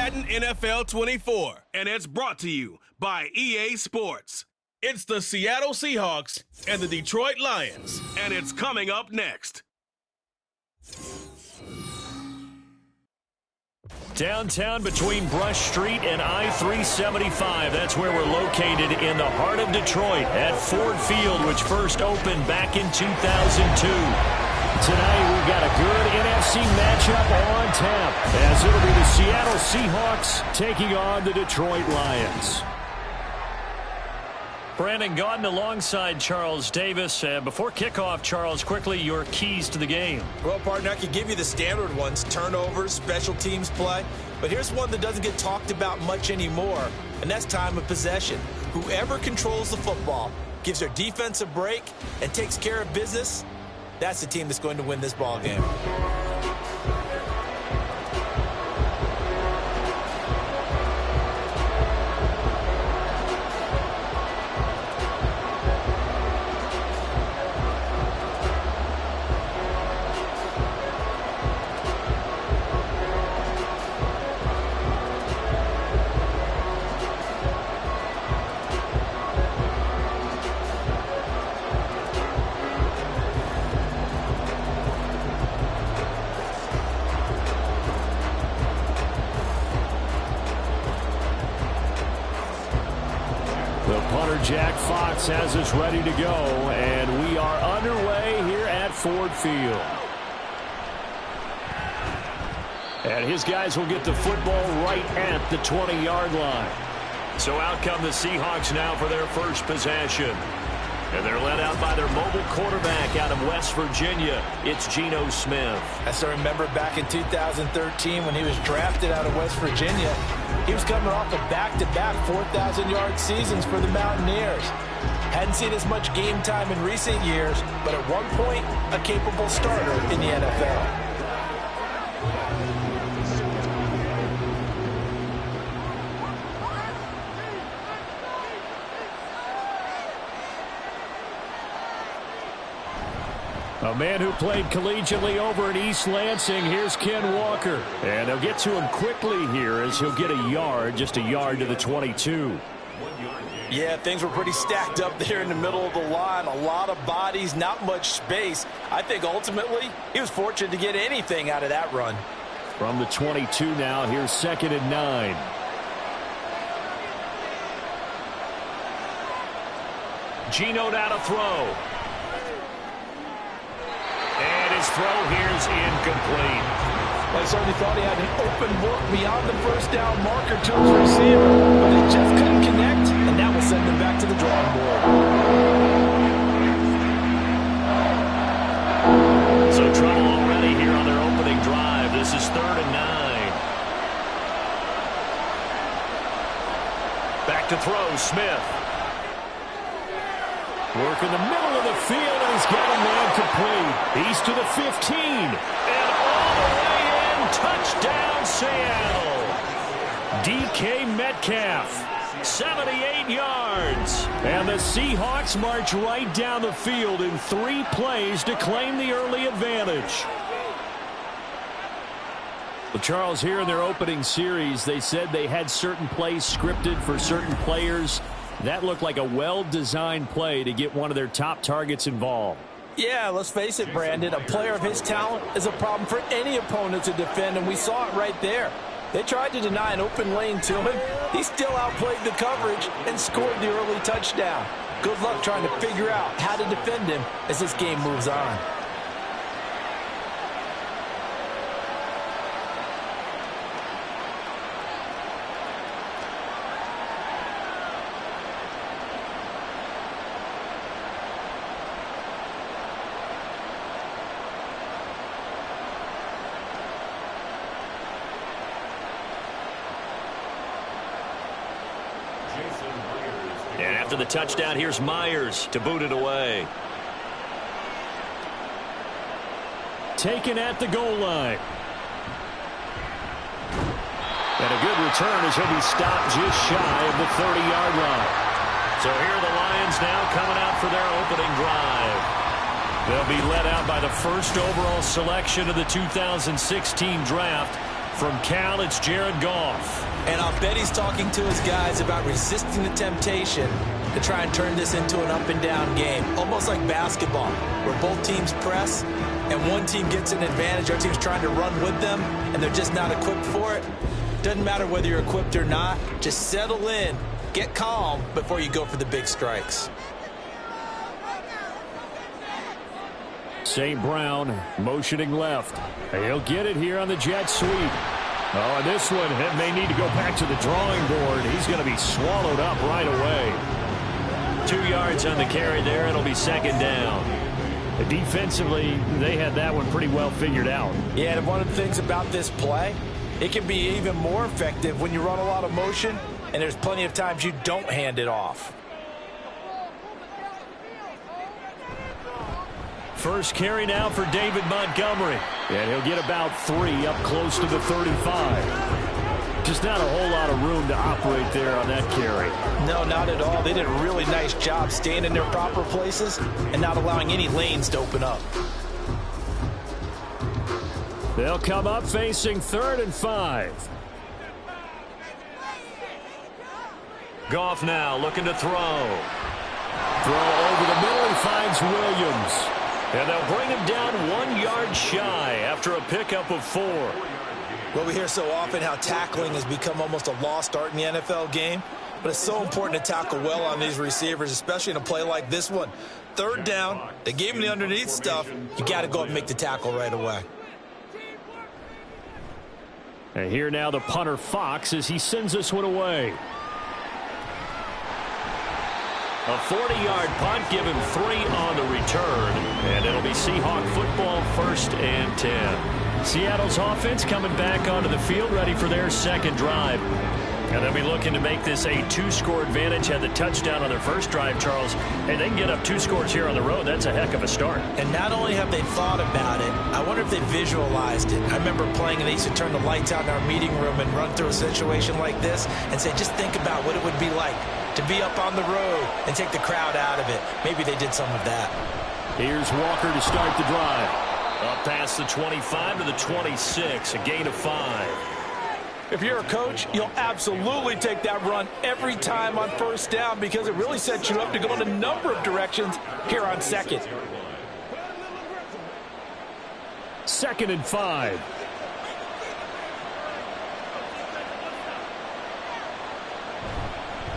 Madden NFL 24, and it's brought to you by EA Sports. It's the Seattle Seahawks and the Detroit Lions, and it's coming up next. Downtown between Brush Street and I-375. That's where we're located in the heart of Detroit at Ford Field, which first opened back in 2002. Tonight, we've got a good NFC matchup on tap, as it'll be the Seattle Seahawks taking on the Detroit Lions. Brandon Gaudin alongside Charles Davis. Before kickoff, Charles, quickly your keys to the game. Well, partner, I could give you the standard ones, turnovers, special teams play. But here's one that doesn't get talked about much anymore, and that's time of possession. Whoever controls the football, gives their defense a break, and takes care of business, that's the team that's going to win this ball game. Jack Fox has us ready to go, and we are underway here at Ford Field. And his guys will get the football right at the 20-yard line. So out come the Seahawks now for their first possession. And they're led out by their mobile quarterback out of West Virginia. It's Geno Smith. I still remember back in 2013 when he was drafted out of West Virginia. He was coming off of back-to-back 4,000-yard seasons for the Mountaineers. Hadn't seen as much game time in recent years, but at one point, a capable starter in the NFL. A man who played collegiately over at East Lansing. Here's Ken Walker. And they'll get to him quickly here as he'll get a yard, just a yard to the 22. Yeah, things were pretty stacked up there in the middle of the line. A lot of bodies, not much space. I think ultimately he was fortunate to get anything out of that run. From the 22 now, here's 2nd and 9. Geno now to throw. And his throw here's incomplete. Well, I certainly thought he had an open look beyond the first down marker to his receiver, but they just couldn't connect, and that will send them back to the drawing board. So trouble already here on their opening drive. This is 3rd and 9. Back to throw, Smith. Work in the middle of the field, and he's got a man complete. He's to the 15. And all the way in, touchdown Seattle. DK Metcalf, 78 yards. And the Seahawks march right down the field in 3 plays to claim the early advantage. Well, Charles, here in their opening series, they said they had certain plays scripted for certain players. That looked like a well-designed play to get one of their top targets involved. Yeah, let's face it, Brandon. A player of his talent is a problem for any opponent to defend, and we saw it right there. They tried to deny an open lane to him. He still outplayed the coverage and scored the early touchdown. Good luck trying to figure out how to defend him as this game moves on. And after the touchdown, here's Myers to boot it away. Taken at the goal line. And a good return as he'll be stopped just shy of the 30-yard line. So here are the Lions now coming out for their opening drive. They'll be led out by the first overall selection of the 2016 draft, From Cal, it's Jared Goff. And I'll bet he's talking to his guys about resisting the temptation to try and turn this into an up-and-down game, almost like basketball, where both teams press, and one team gets an advantage, our team's trying to run with them, and they're just not equipped for it. Doesn't matter whether you're equipped or not. Just settle in, get calm before you go for the big strikes. St. Brown motioning left. He'll get it here on the jet sweep. Oh, and this one may need to go back to the drawing board. He's going to be swallowed up right away. 2 yards on the carry there. It'll be second down. Defensively, they had that one pretty well figured out. Yeah, and one of the things about this play, it can be even more effective when you run a lot of motion, and there's plenty of times you don't hand it off. First carry now for David Montgomery. And he'll get about 3 up close to the 35. Just not a whole lot of room to operate there on that carry. No, not at all. They did a really nice job staying in their proper places and not allowing any lanes to open up. They'll come up facing 3rd and 5. Goff now looking to throw. Throw over the middle. He finds Williams. And they'll bring him down 1 yard shy after a pickup of 4. Well, we hear so often how tackling has become almost a lost art in the NFL game. But it's so important to tackle well on these receivers, especially in a play like this one. 3rd down, they gave him the underneath stuff. You got to go up and make the tackle right away. And here now the punter Fox as he sends this one away. A 40-yard punt, give him 3 on the return, and it'll be Seahawk football, 1st and 10. Seattle's offense coming back onto the field, ready for their second drive. And they'll be looking to make this a 2-score advantage. Had the touchdown on their first drive, Charles. Hey, they can get up 2 scores here on the road. That's a heck of a start. And not only have they thought about it, I wonder if they visualized it. I remember playing and they used to turn the lights out in our meeting room and run through a situation like this and say, just think about what it would be like to be up on the road and take the crowd out of it. Maybe they did some of that. Here's Walker to start the drive. Up past the 25 to the 26, a gain of 5. If you're a coach, you'll absolutely take that run every time on 1st down because it really sets you up to go in a number of directions here on 2nd. 2nd and 5.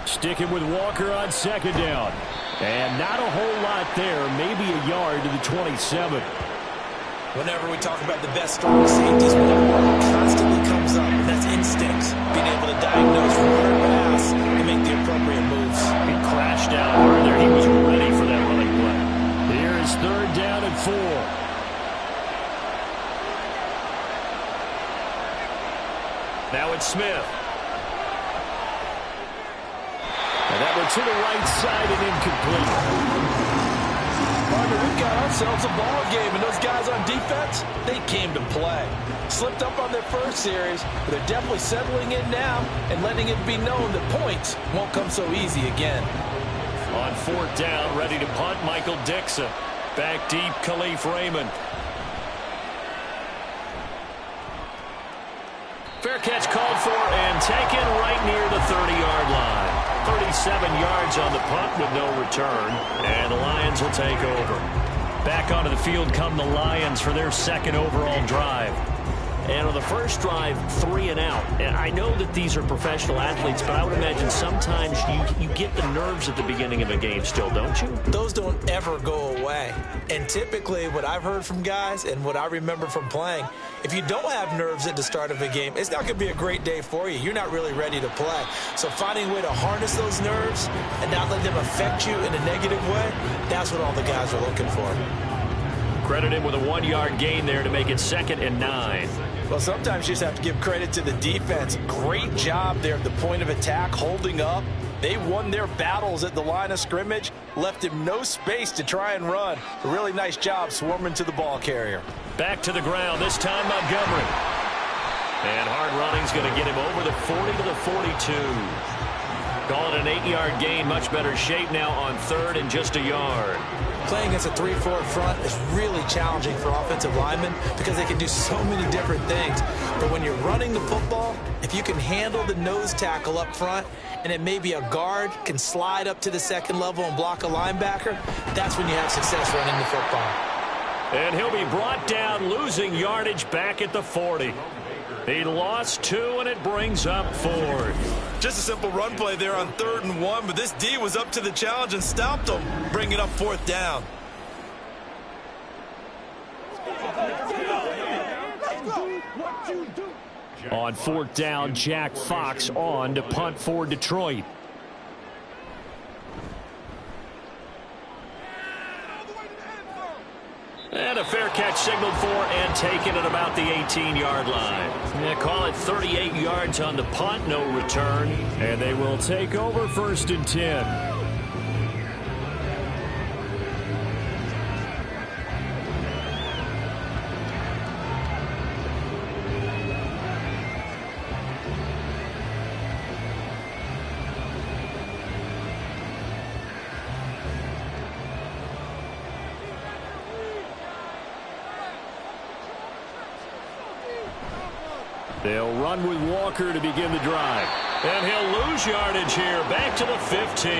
Sticking with Walker on 2nd down. And not a whole lot there, maybe a yard to the 27. Whenever we talk about the best strong safeties, one constantly comes up, and that's instincts. Being able to diagnose run or pass and make the appropriate moves. He crashed out hard there. He was ready for that running play. Here is 3rd down and 4. Now it's Smith. And that one to the right side and incomplete. Partner, we've got ourselves a ball game, and those guys on defense, they came to play. Slipped up on their first series, but they're definitely settling in now and letting it be known that points won't come so easy again. On 4th down, ready to punt, Michael Dixon. Back deep, Khalif Raymond. Fair catch called for and taken right near the 30-yard line. 37 yards on the punt with no return, and the Lions will take over. Back onto the field come the Lions for their 2nd overall drive. And on the first drive, 3 and out. And I know that these are professional athletes, but I would imagine sometimes you get the nerves at the beginning of a game still, don't you? Those don't ever go away. And typically what I've heard from guys and what I remember from playing, if you don't have nerves at the start of a game, it's not going to be a great day for you. You're not really ready to play. So finding a way to harness those nerves and not let them affect you in a negative way, that's what all the guys are looking for. Credit him with a 1-yard gain there to make it 2nd and 9. Well, sometimes you just have to give credit to the defense. Great job there at the point of attack, holding up. They won their battles at the line of scrimmage, left him no space to try and run. A really nice job swarming to the ball carrier. Back to the ground, this time Montgomery. And hard running's going to get him over the 40 to the 42. Call it an 8-yard gain, much better shape now on 3rd and just a yard. Playing against a 3-4 front is really challenging for offensive linemen because they can do so many different things. But when you're running the football, if you can handle the nose tackle up front, and then maybe a guard can slide up to the second level and block a linebacker, that's when you have success running the football. And he'll be brought down, losing yardage back at the 40. He lost 2, and it brings up 4. Just a simple run play there on 3rd and 1, but this D was up to the challenge and stopped him, bringing up 4th down. On 4th down, Jack Fox on to punt for Detroit. And a fair catch signaled for and taken at about the 18-yard line. Yeah, call it 38 yards on the punt, no return. And they will take over 1st and 10. They'll run with Walker to begin the drive. And he'll lose yardage here, back to the 15.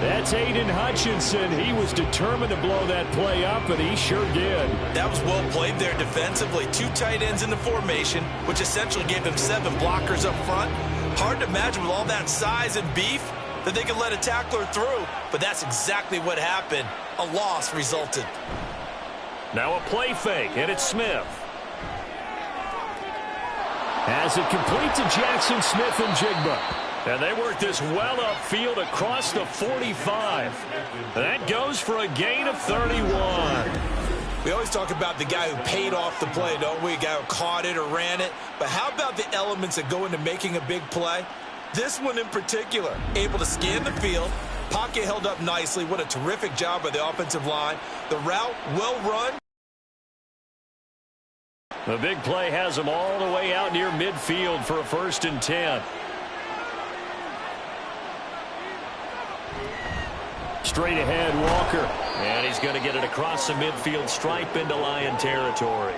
That's Aiden Hutchinson. He was determined to blow that play up, and he sure did. That was well played there defensively. 2 tight ends in the formation, which essentially gave them 7 blockers up front. Hard to imagine with all that size and beef that they could let a tackler through, but that's exactly what happened. A loss resulted. Now a play fake, and it's Smith. As it complete to Jackson Smith and Jigba. And they work this well upfield across the 45. That goes for a gain of 31. We always talk about the guy who paid off the play, don't we? A guy who caught it or ran it. But how about the elements that go into making a big play? This one in particular, able to scan the field. Pocket held up nicely. What a terrific job by the offensive line. The route, well run. The big play has them all the way out near midfield for a 1st and 10. Straight ahead, Walker. And he's going to get it across the midfield stripe into Lion territory.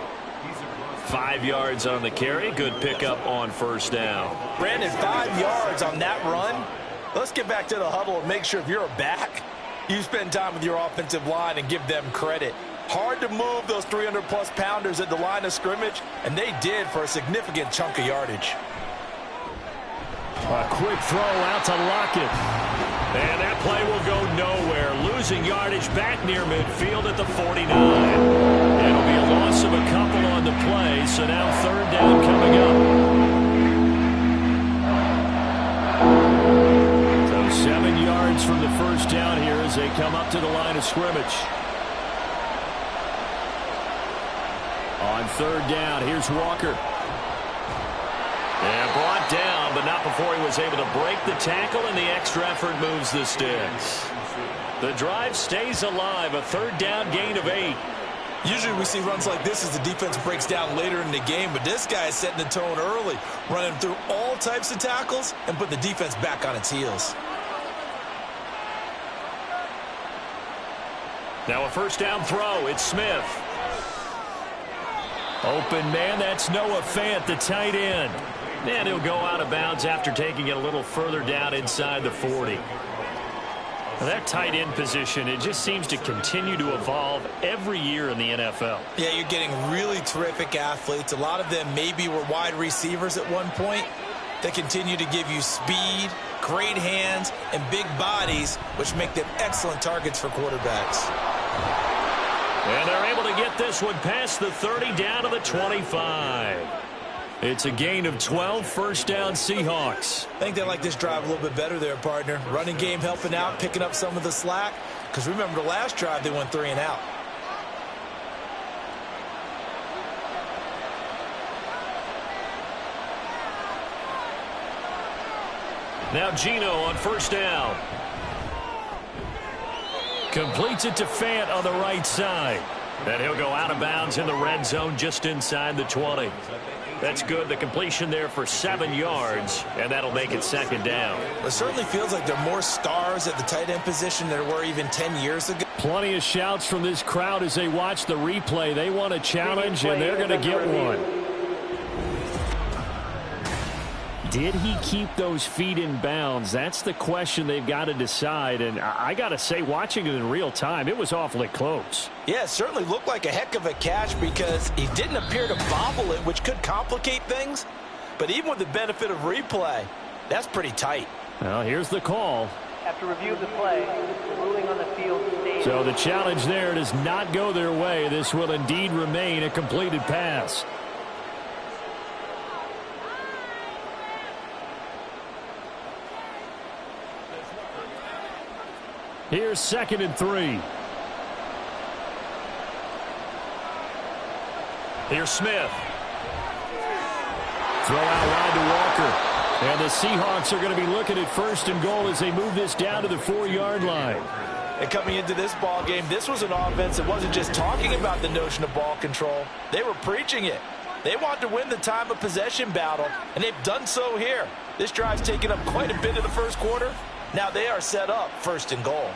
5 yards on the carry. Good pickup on 1st down. Brandon, 5 yards on that run. Let's get back to the huddle and make sure if you're a back, you spend time with your offensive line and give them credit. Hard to move those 300-plus pounders at the line of scrimmage, and they did for a significant chunk of yardage. A quick throw out to Lockett. And that play will go nowhere. Losing yardage back near midfield at the 49. It'll be a loss of a couple on the play, so now 3rd down coming up. So 7 yards from the 1st down here as they come up to the line of scrimmage. On 3rd down, here's Walker. And brought down, but not before he was able to break the tackle, and the extra effort moves the sticks. The drive stays alive, a 3rd down gain of 8. Usually we see runs like this as the defense breaks down later in the game, but this guy is setting the tone early, running through all types of tackles and put the defense back on its heels. Now a 1st down throw, it's Smith. Open man, that's Noah Fant, the tight end. And he'll go out of bounds after taking it a little further down inside the 40. That tight end position, it just seems to continue to evolve every year in the NFL. Yeah, you're getting really terrific athletes. A lot of them maybe were wide receivers at one point. They continue to give you speed, great hands, and big bodies, which make them excellent targets for quarterbacks. And they're able to get this one past the 30 down to the 25. It's a gain of 12, 1st down Seahawks. I think they like this drive a little bit better there, partner. Running game helping out, picking up some of the slack. Because remember the last drive, they went 3 and out. Now Gino on 1st down. Completes it to Fant on the right side. And he'll go out of bounds in the red zone just inside the 20. That's good. The completion there for 7 yards, and that'll make it second down. It certainly feels like there are more stars at the tight end position than there were even 10 years ago. Plenty of shouts from this crowd as they watch the replay. They want a challenge, and they're going to get one. Did he keep those feet in bounds? That's the question they've got to decide. And I got to say, watching it in real time, it was awfully close. Yeah, it certainly looked like a heck of a catch because he didn't appear to bobble it, which could complicate things. But even with the benefit of replay, that's pretty tight. Well, here's the call. After review of the play, the ruling on the field stands. So the challenge there does not go their way. This will indeed remain a completed pass. Here's 2nd and 3. Here's Smith. Throw out wide to Walker. And the Seahawks are going to be looking at 1st and goal as they move this down to the 4-yard line. And coming into this ball game, this was an offense that wasn't just talking about the notion of ball control. They were preaching it. They want to win the time of possession battle, and they've done so here. This drive's taken up quite a bit of the first quarter. Now they are set up 1st and goal.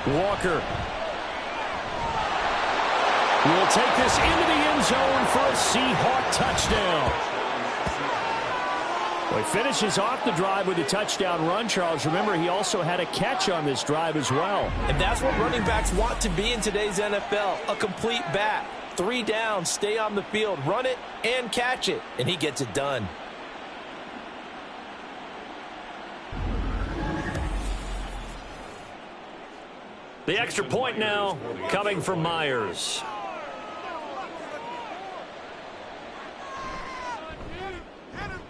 Walker will take this into the end zone for a Seahawk touchdown. Well, he finishes off the drive with a touchdown run, Charles. Remember, he also had a catch on this drive as well. And that's what running backs want to be in today's NFL, a complete back. 3 downs, stay on the field, run it, and catch it. And he gets it done. The extra point now coming from Myers.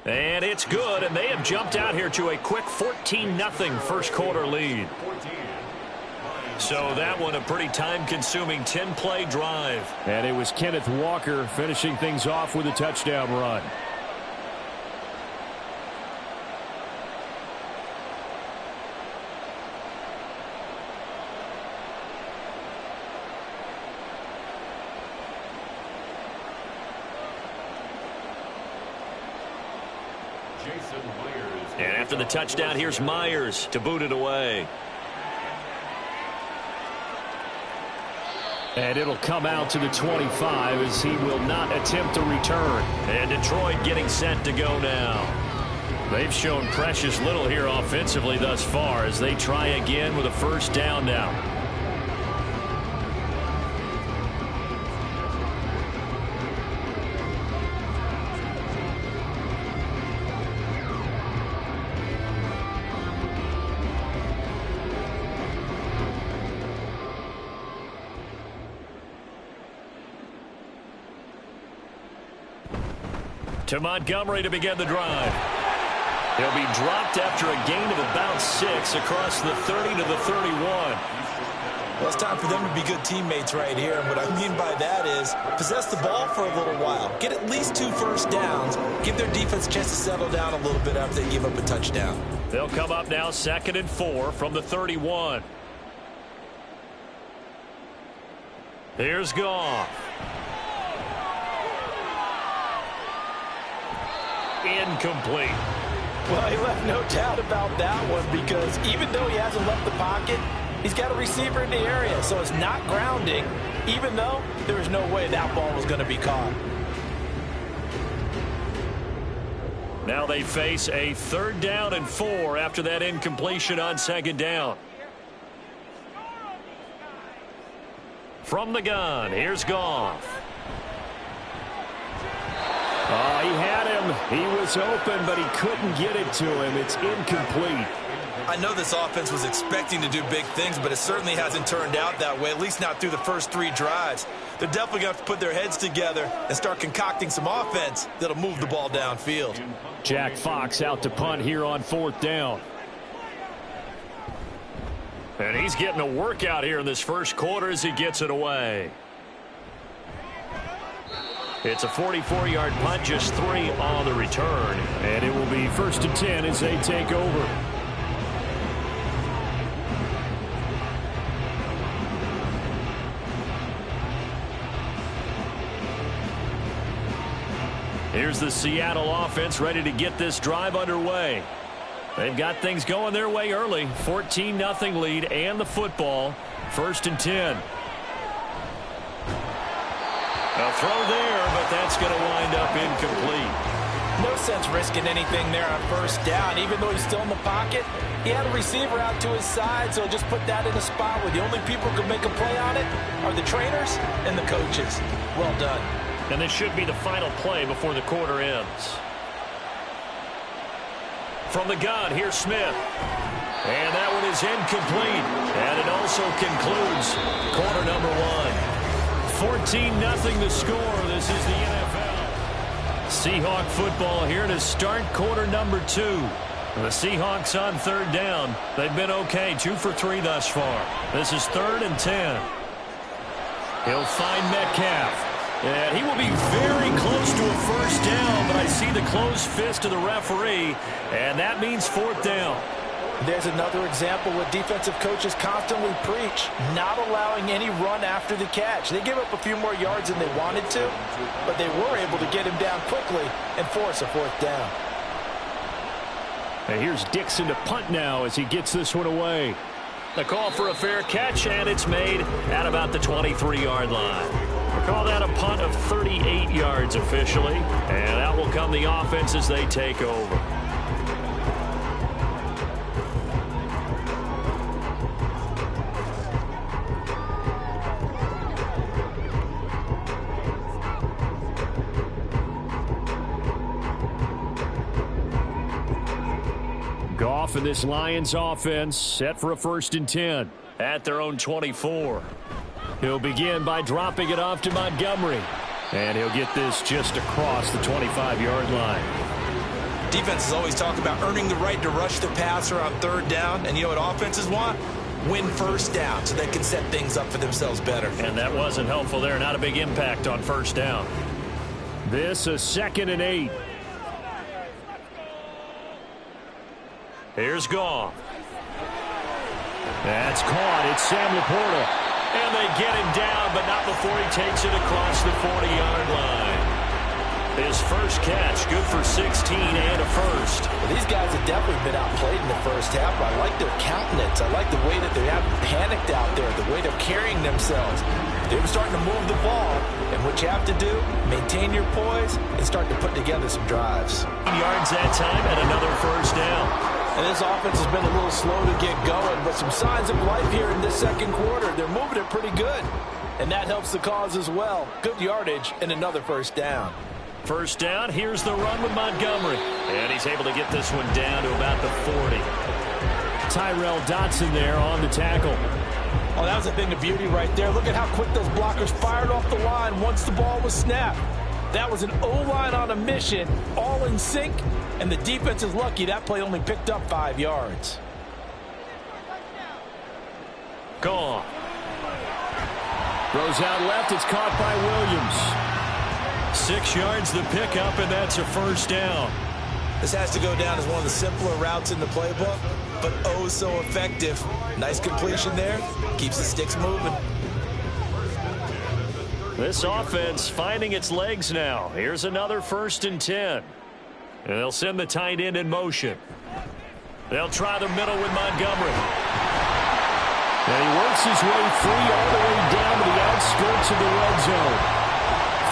And it's good, and they have jumped out here to a quick 14-0 first quarter lead. So that one a pretty time-consuming 10-play drive. And it was Kenneth Walker finishing things off with a touchdown run. And after the touchdown, here's Myers to boot it away. And it'll come out to the 25 as he will not attempt to return. And Detroit getting set to go now. They've shown precious little here offensively thus far as they try again with a 1st down now. To Montgomery to begin the drive. He'll be dropped after a gain of about 6 across the 30 to the 31. Well, it's time for them to be good teammates right here. And what I mean by that is possess the ball for a little while. Get at least 2 first downs. Give their defense a chance to settle down a little bit after they give up a touchdown. They'll come up now 2nd and 4 from the 31. Here's Goff. Incomplete. Well, he left no doubt about that one because even though he hasn't left the pocket, he's got a receiver in the area, so it's not grounding, even though there was no way that ball was going to be caught. Now they face a 3rd down and 4 after that incompletion on 2nd down. From the gun, here's Goff. Oh, he had him. He was open, but he couldn't get it to him. It's incomplete. I know this offense was expecting to do big things, but it certainly hasn't turned out that way, at least not through the first 3 drives. They're definitely going to have to put their heads together and start concocting some offense that'll move the ball downfield. Jack Fox out to punt here on 4th down. And he's getting a workout here in this first quarter as he gets it away. It's a 44-yard punt, just 3 on the return. And it will be 1st and 10 as they take over. Here's the Seattle offense ready to get this drive underway. They've got things going their way early. 14-0 lead and the football. 1st and 10. A throw there, but that's going to wind up incomplete. No sense risking anything there on 1st down. Even though he's still in the pocket, he had a receiver out to his side, so just put that in a spot where the only people who can make a play on it are the trainers and the coaches. Well done. And this should be the final play before the quarter ends. From the gun, here's Smith. And that one is incomplete. And it also concludes quarter number 1. 14-0 the score. This is the NFL. Seahawk football here to start quarter number 2. The Seahawks on 3rd down. They've been okay, 2 for 3 thus far. This is 3rd and 10. He'll find Metcalf. And he will be very close to a 1st down, but I see the closed fist of the referee, and that means 4th down. There's another example what defensive coaches constantly preach, not allowing any run after the catch. They gave up a few more yards than they wanted to, but they were able to get him down quickly and force a 4th down. And here's Dixon to punt now as he gets this one away. The call for a fair catch, and it's made at about the 23-yard line. We'll call that a punt of 38 yards officially, and out will come the offense as they take over. Goff and this Lions offense set for a 1st and 10 at their own 24. He'll begin by dropping it off to Montgomery. And he'll get this just across the 25-yard line. Defenses always talk about earning the right to rush the passer on 3rd down. And you know what offenses want? Win 1st down so they can set things up for themselves better. And that wasn't helpful there. Not a big impact on 1st down. This a 2nd and 8. Here's Goff. That's caught. It's Sam Laporta. And they get him down, but not before he takes it across the 40-yard line. His first catch, good for 16 and a 1st. Well, these guys have definitely been outplayed in the 1st half. I like their countenance. I like the way that they haven't panicked out there, the way they're carrying themselves. They're starting to move the ball, and what you have to do, maintain your poise and start to put together some drives. Yards that time and another 1st down. And this offense has been a little slow to get going, but some signs of life here in this 2nd quarter. They're moving it pretty good, and that helps the cause as well. Good yardage and another 1st down. 1st down, here's the run with Montgomery. And he's able to get this one down to about the 40. Tyrell Dotson there on the tackle. Oh, that was a thing of beauty right there. Look at how quick those blockers fired off the line once the ball was snapped. That was an O-line on a mission, all in sync, and the defense is lucky that play only picked up 5 yards. Gone. Throws out left. It's caught by Williams. 6 yards the pickup, and that's a 1st down. This has to go down as one of the simpler routes in the playbook, but oh so effective. Nice completion there. Keeps the sticks moving. This offense finding its legs now. Here's another 1st and 10. And they'll send the tight end in motion. They'll try the middle with Montgomery. And he works his way free all the way down to the outskirts of the red zone.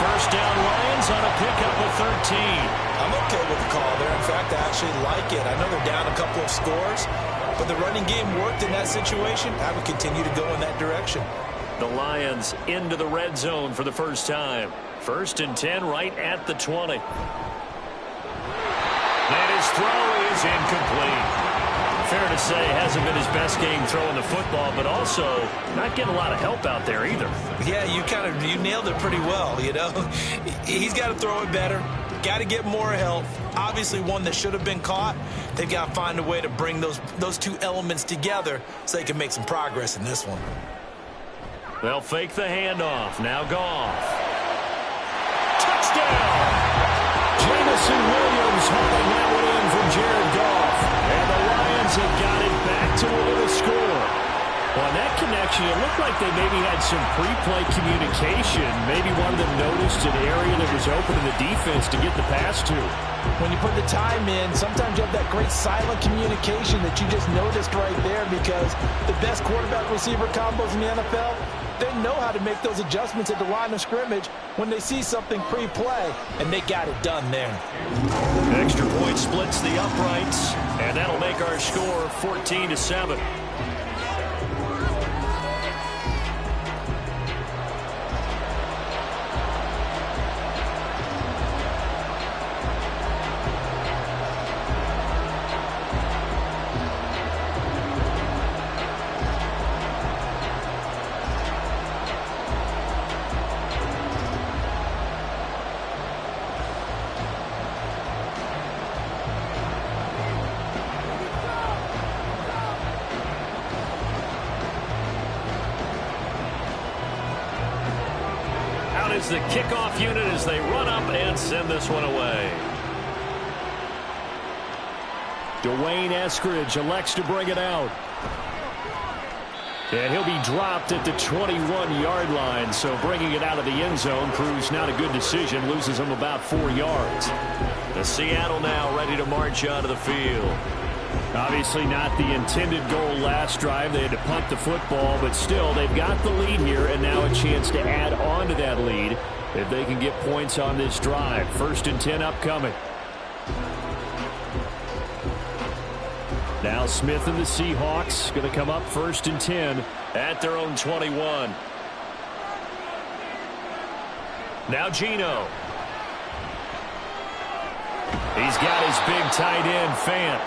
1st down Lions on a pickup of 13. I'm okay with the call there. In fact, I actually like it. I know they're down a couple of scores, but the running game worked in that situation. I would continue to go in that direction. The Lions into the red zone for the first time. 1st and 10 right at the 20. And his throw is incomplete. Fair to say, hasn't been his best game throwing the football, but also not getting a lot of help out there either. Yeah, you nailed it pretty well, you know. He's got to throw it better. Got to get more help. Obviously one that should have been caught. They've got to find a way to bring those two elements together so they can make some progress in this one. They'll fake the handoff. Now Goff. Touchdown! Jamison Williams hauling that one in from Jared Goff. And the Lions have got it back to within a score. Well, that connection action, it looked like they maybe had some pre-play communication. Maybe one of them noticed an area that was open in the defense to get the pass to. When you put the time in, sometimes you have that great silent communication that you just noticed right there, because the best quarterback-receiver combos in the NFL, they know how to make those adjustments at the line of scrimmage when they see something pre-play, and they got it done there. Extra point splits the uprights, and that'll make our score 14-7. Is the kickoff unit as they run up and send this one away. Dwayne Eskridge elects to bring it out. And he'll be dropped at the 21-yard line, so bringing it out of the end zone proves not a good decision, loses him about 4 yards. The Seattle now ready to march onto the field. Obviously not the intended goal last drive. They had to punt the football, but still they've got the lead here, and now a chance to add on to that lead if they can get points on this drive. 1st and 10 upcoming. Now Smith and the Seahawks going to come up 1st and 10 at their own 21. Now Geno. He's got his big tight end, Fant.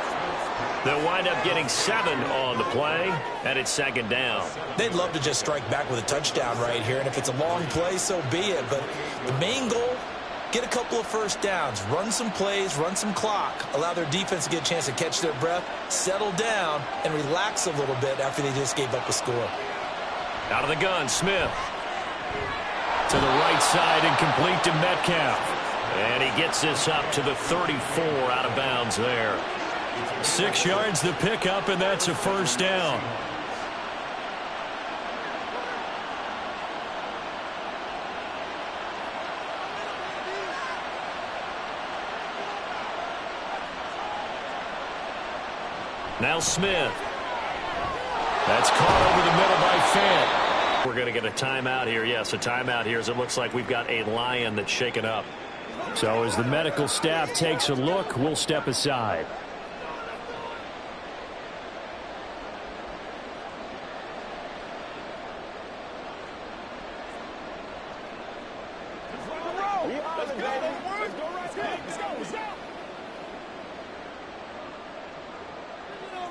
They'll wind up getting 7 on the play, and it's 2nd down. They'd love to just strike back with a touchdown right here, and if it's a long play, so be it. But the main goal, get a couple of first downs, run some plays, run some clock, allow their defense to get a chance to catch their breath, settle down, and relax a little bit after they just gave up a score. Out of the gun, Smith. To the right side and complete to Metcalf. And he gets this up to the 34 out of bounds there. 6 yards the pickup, and that's a 1st down. Now Smith. That's caught over the middle by Fant. We're going to get a timeout here. Yes, a timeout here as it looks like we've got a lion that's shaken up. So as the medical staff takes a look, we'll step aside.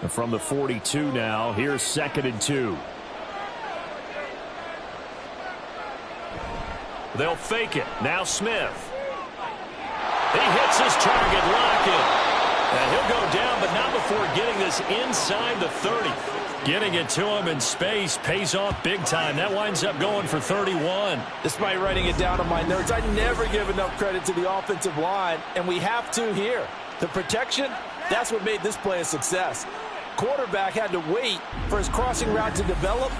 And from the 42 now, here's 2nd and 2. They'll fake it. Now Smith. He hits his target, Lockett. And he'll go down, but not before getting this inside the 30. Getting it to him in space pays off big time. That winds up going for 31. Despite writing it down on my notes, I never give enough credit to the offensive line, and we have to here. The protection, that's what made this play a success. Quarterback had to wait for his crossing route to develop,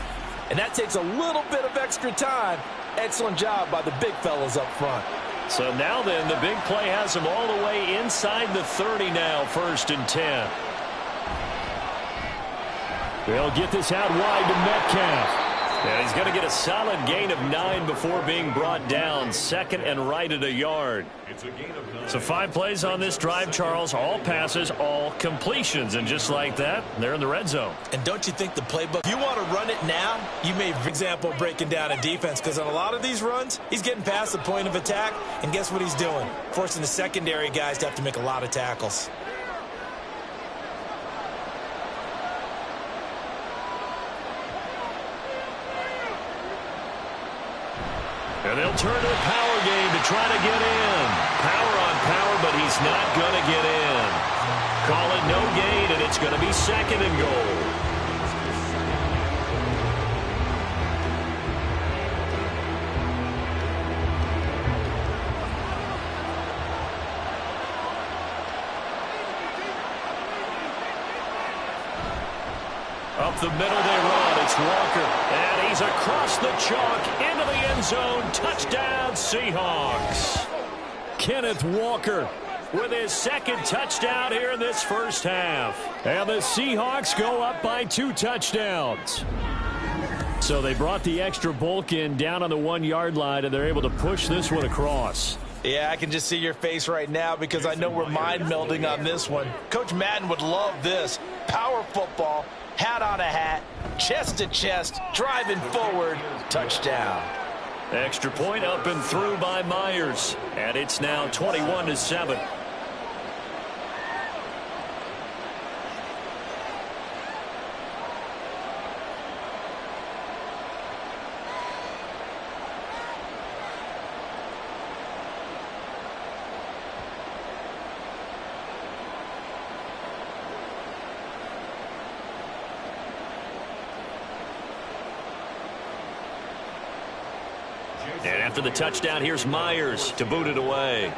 and that takes a little bit of extra time. Excellent job by the big fellas up front. So now then, the big play has him all the way inside the 30 now, 1st and 10. They'll get this out wide to Metcalf. And he's going to get a solid gain of 9 before being brought down. 2nd and right at a yard. So 5 plays on this drive, Charles. All passes, all completions. And just like that, they're in the red zone. And don't you think the playbook, if you want to run it now, you may, for example, breaking down a defense. Because on a lot of these runs, he's getting past the point of attack. And guess what he's doing? Forcing the secondary guys to have to make a lot of tackles. And they'll turn to a power game to try to get in. Power on power, but he's not going to get in. Call it no gain, and it's going to be 2nd and goal. Up the middle they run. it's Walker. And he's across the chalk into the end zone. Touchdown, Seahawks. Kenneth Walker with his second touchdown here in this first half. And the Seahawks go up by 2 touchdowns. So they brought the extra bulk in down on the 1-yard line, and they're able to push this one across. Yeah, I can just see your face right now because I know we're mind melding on this one. Coach Madden would love this. Power football, hat on a hat, chest to chest, driving forward, touchdown. Extra point up and through by Myers. And it's now 21-7. And after the touchdown, here's Myers to boot it away.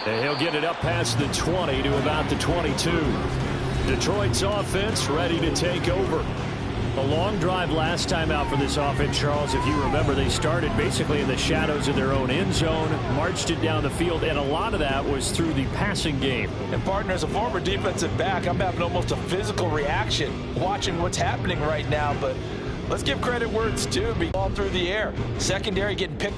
And he'll get it up past the 20 to about the 22. Detroit's offense ready to take over. A long drive last time out for this offense, Charles. If you remember, they started basically in the shadows of their own end zone, marched it down the field, and a lot of that was through the passing game. And partner, as a former defensive back, I'm having almost a physical reaction watching what's happening right now. But let's give credit where it's due. Ball through the air. Secondary getting picked